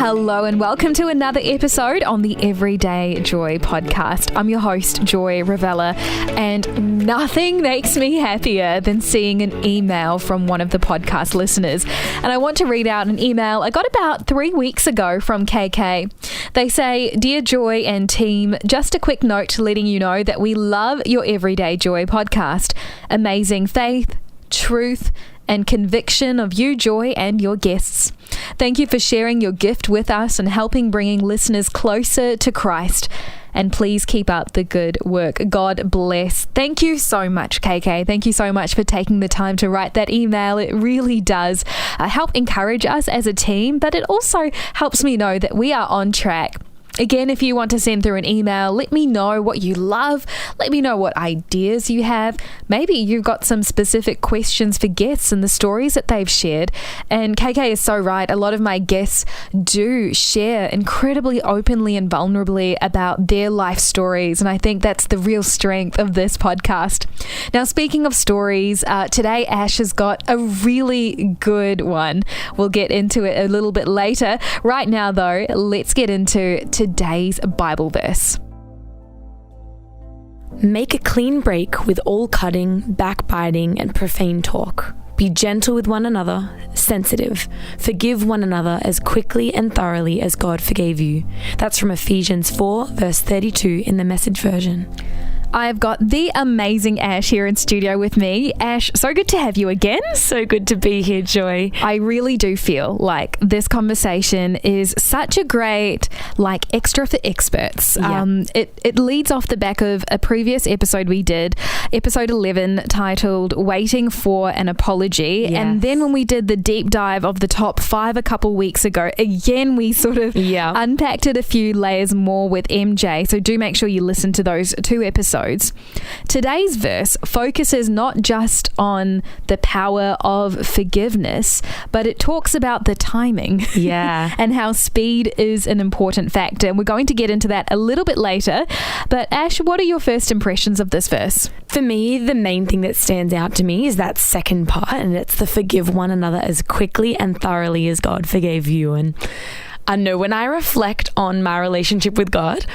Hello and welcome to another episode on the Everyday Joy podcast. I'm your host, Joy Ravella, and nothing makes me happier than seeing an email from one of the podcast listeners. And I want to read out an email I got about 3 weeks ago from KK. They say, "Dear Joy and team, just a quick note letting you know that we love your Everyday Joy podcast. Amazing faith, truth, and conviction of you, Joy, and your guests. Thank you for sharing your gift with us and helping bringing listeners closer to Christ. And please keep up the good work. God bless." Thank you so much, KK. Thank you so much for taking the time to write that email. It really does help encourage us as a team, but it also helps me know that we are on track. Again, if you want to send through an email, let me know what you love. Let me know what ideas you have. Maybe you've got some specific questions for guests and the stories that they've shared. And KK is so right. A lot of my guests do share incredibly openly and vulnerably about their life stories. And I think that's the real strength of this podcast. Now, speaking of stories, today Ash has got a really good one. We'll get into it a little bit later. Right now, though, let's get into today's Bible verse. Make a clean break with all cutting, backbiting, and profane talk. Be gentle with one another, sensitive. Forgive one another as quickly and thoroughly as God forgave you. That's from Ephesians 4, verse 32 in the Message version. I've got the amazing Ash here in studio with me. Ash, so good to have you again. So good to be here, Joy. I really do feel like this conversation is such a great, extra for experts. Yeah. It leads off the back of a previous episode we did, episode 11, titled Waiting for an Apology. Yes. And then when we did the deep dive of the top 5 a couple weeks ago, again, we sort of unpacked it a few layers more with MJ. So do make sure you listen to those 2 episodes. Today's verse focuses not just on the power of forgiveness, but it talks about the timing. Yeah. And how speed is an important factor. And we're going to get into that a little bit later. But Ash, what are your first impressions of this verse? For me, the main thing that stands out to me is that second part, and it's the forgive one another as quickly and thoroughly as God forgave you. And I know when I reflect on my relationship with God,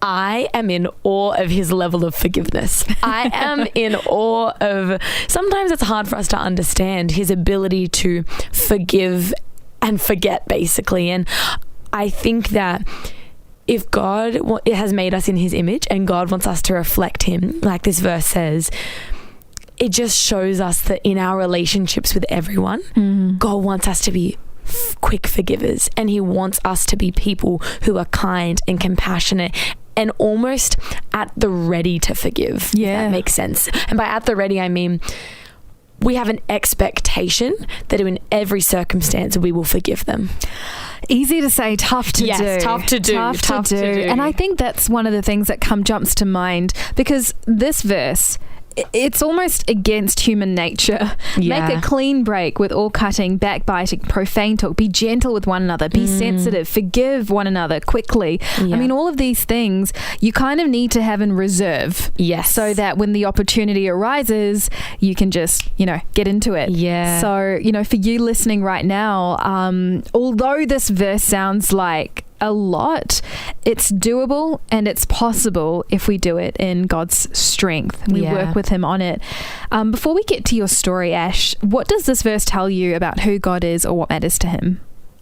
I am in awe of his level of forgiveness. I am in awe of, sometimes it's hard for us to understand his ability to forgive and forget, basically. And I think that if God has made us in his image and God wants us to reflect him, like this verse says, it just shows us that in our relationships with everyone, God wants us to be quick forgivers, and he wants us to be people who are kind and compassionate and almost at the ready to forgive. Yeah. If that makes sense. And by at the ready, I mean we have an expectation that in every circumstance we will forgive them. Easy to say, tough to do. Yes, tough to do. Tough to do. And I think that's one of the things that jumps to mind, because this verse, it's almost against human nature. Yeah. Make a clean break with all cutting, backbiting, profane talk. Be gentle with one another. Be sensitive. Forgive one another quickly. Yeah. I mean, all of these things you kind of need to have in reserve. Yes. So that when the opportunity arises, you can just, get into it. Yeah. So, for you listening right now, although this verse sounds like a lot, it's doable and it's possible if we do it in God's strength and we work with him on it. Before we get to your story, Ash, what does this verse tell you about who God is or what matters to him?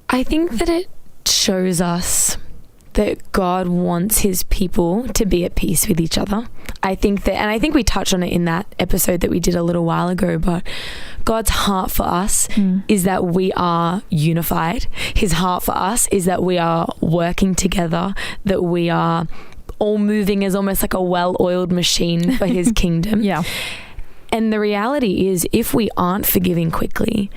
I think that it shows us that God wants his people to be at peace with each other. I think we touched on it in that episode that we did a little while ago, but God's heart for us is that we are unified. His heart for us is that we are working together, that we are all moving as almost like a well-oiled machine for his kingdom. Yeah. And the reality is, if we aren't forgiving quickly,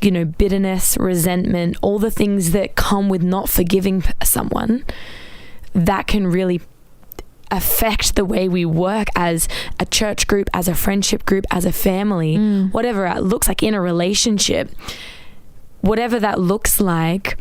bitterness, resentment, all the things that come with not forgiving someone, that can really affect the way we work as a church group, as a friendship group, as a family, whatever it looks like in a relationship, whatever that looks like.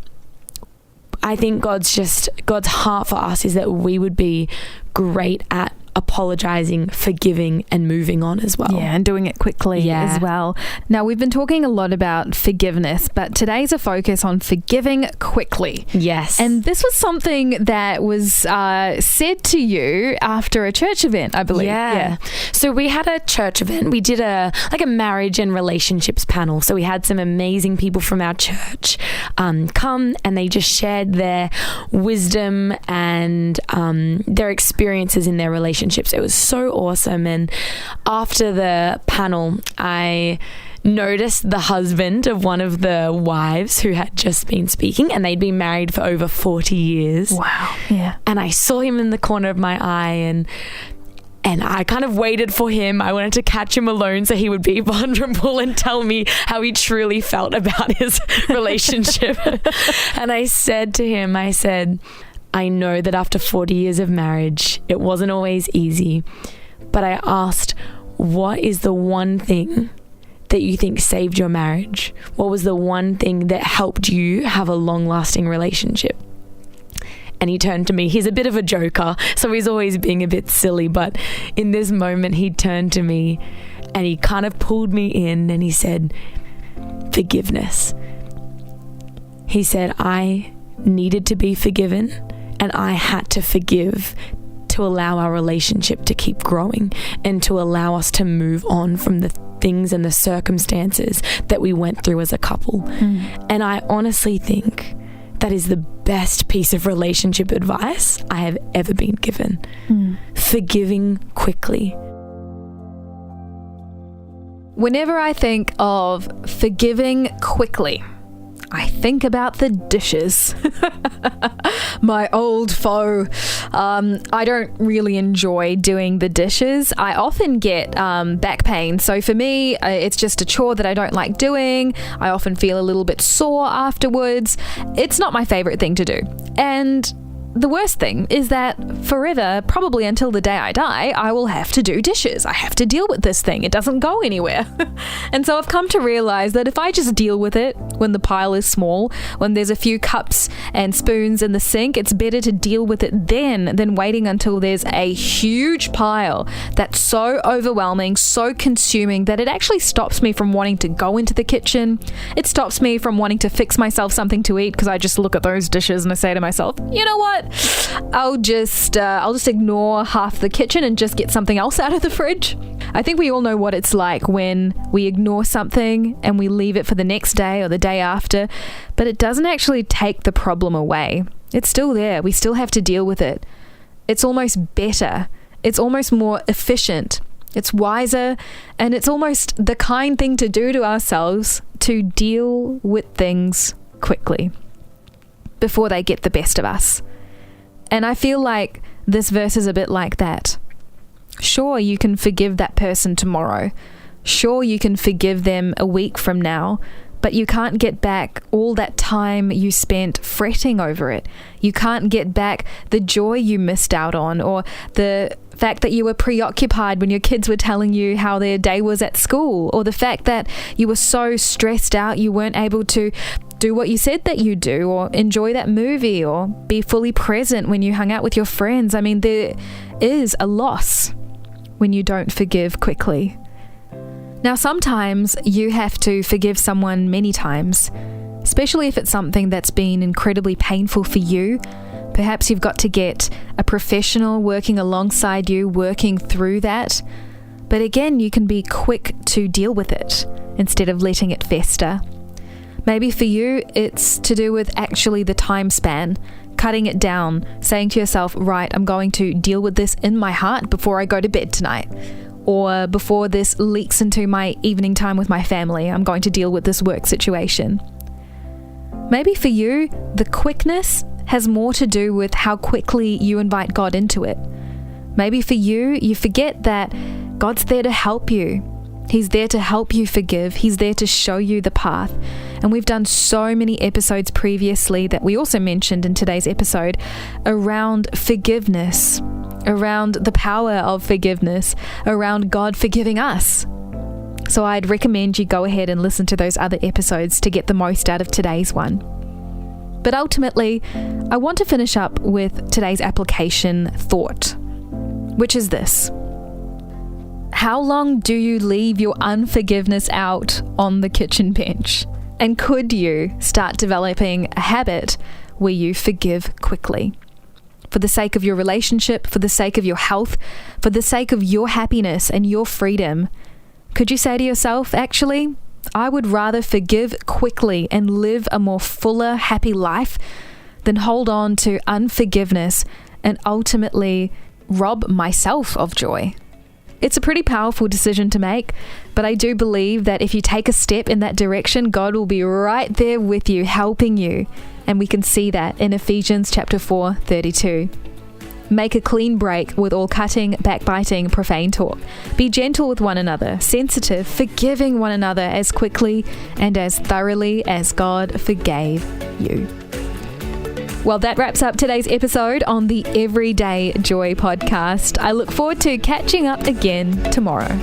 I think God's heart for us is that we would be great at apologizing, forgiving, and moving on as well. Yeah, and doing it quickly as well. Now, we've been talking a lot about forgiveness, but today's a focus on forgiving quickly. Yes. And this was something that was said to you after a church event, I believe. Yeah. So we had a church event. We did a marriage and relationships panel. So we had some amazing people from our church come, and they just shared their wisdom and their experiences in their relationships. It was so awesome. And after the panel, I noticed the husband of one of the wives who had just been speaking, and they'd been married for over 40 years. Wow. Yeah. And I saw him in the corner of my eye, and I kind of waited for him. I wanted to catch him alone so he would be vulnerable and tell me how he truly felt about his relationship. And I said to him, I know that after 40 years of marriage, it wasn't always easy, but I asked, what is the one thing that you think saved your marriage? What was the one thing that helped you have a long-lasting relationship? And he turned to me. He's a bit of a joker, so he's always being a bit silly, but in this moment, he turned to me and he kind of pulled me in and he said, forgiveness. He said, I needed to be forgiven, and I had to forgive to allow our relationship to keep growing and to allow us to move on from the things and the circumstances that we went through as a couple. And I honestly think that is the best piece of relationship advice I have ever been given. Forgiving quickly. Whenever I think of forgiving quickly, I think about the dishes. My old foe. I don't really enjoy doing the dishes. I often get back pain. So for me, it's just a chore that I don't like doing. I often feel a little bit sore afterwards. It's not my favorite thing to do. And the worst thing is that forever, probably until the day I die, I will have to do dishes. I have to deal with this thing. It doesn't go anywhere. And so I've come to realize that if I just deal with it when the pile is small, when there's a few cups and spoons in the sink, it's better to deal with it then than waiting until there's a huge pile that's so overwhelming, so consuming that it actually stops me from wanting to go into the kitchen. It stops me from wanting to fix myself something to eat because I just look at those dishes and I say to myself, you know what? I'll just ignore half the kitchen and just get something else out of the fridge. I think we all know what it's like when we ignore something and we leave it for the next day or the day after, but it doesn't actually take the problem away. It's still there. We still have to deal with it. It's almost better. It's almost more efficient. It's wiser, and it's almost the kind thing to do to ourselves to deal with things quickly before they get the best of us. And I feel like this verse is a bit like that. Sure, you can forgive that person tomorrow. Sure, you can forgive them a week from now, but you can't get back all that time you spent fretting over it. You can't get back the joy you missed out on, or the fact that you were preoccupied when your kids were telling you how their day was at school, or the fact that you were so stressed out you weren't able to do what you said that you do, or enjoy that movie, or be fully present when you hung out with your friends. I mean, there is a loss when you don't forgive quickly. Now, sometimes you have to forgive someone many times, especially if it's something that's been incredibly painful for you. Perhaps you've got to get a professional working alongside you, working through that. But again, you can be quick to deal with it instead of letting it fester. Maybe for you, it's to do with actually the time span, cutting it down, saying to yourself, right, I'm going to deal with this in my heart before I go to bed tonight. Or before this leaks into my evening time with my family, I'm going to deal with this work situation. Maybe for you, the quickness has more to do with how quickly you invite God into it. Maybe for you, you forget that God's there to help you. He's there to help you forgive. He's there to show you the path. And we've done so many episodes previously that we also mentioned in today's episode around forgiveness, around the power of forgiveness, around God forgiving us. So I'd recommend you go ahead and listen to those other episodes to get the most out of today's one. But ultimately, I want to finish up with today's application thought. which is this. How long do you leave your unforgiveness out on the kitchen bench? And could you start developing a habit where you forgive quickly? For the sake of your relationship, for the sake of your health, for the sake of your happiness and your freedom, could you say to yourself, actually, I would rather forgive quickly and live a more fuller, happy life than hold on to unforgiveness and ultimately rob myself of joy? It's a pretty powerful decision to make, but I do believe that if you take a step in that direction, God will be right there with you, helping you. And we can see that in Ephesians chapter 4:32. Make a clean break with all cutting, backbiting, profane talk. Be gentle with one another, sensitive, forgiving one another as quickly and as thoroughly as God forgave you. Well, that wraps up today's episode on the Everyday Joy podcast. I look forward to catching up again tomorrow.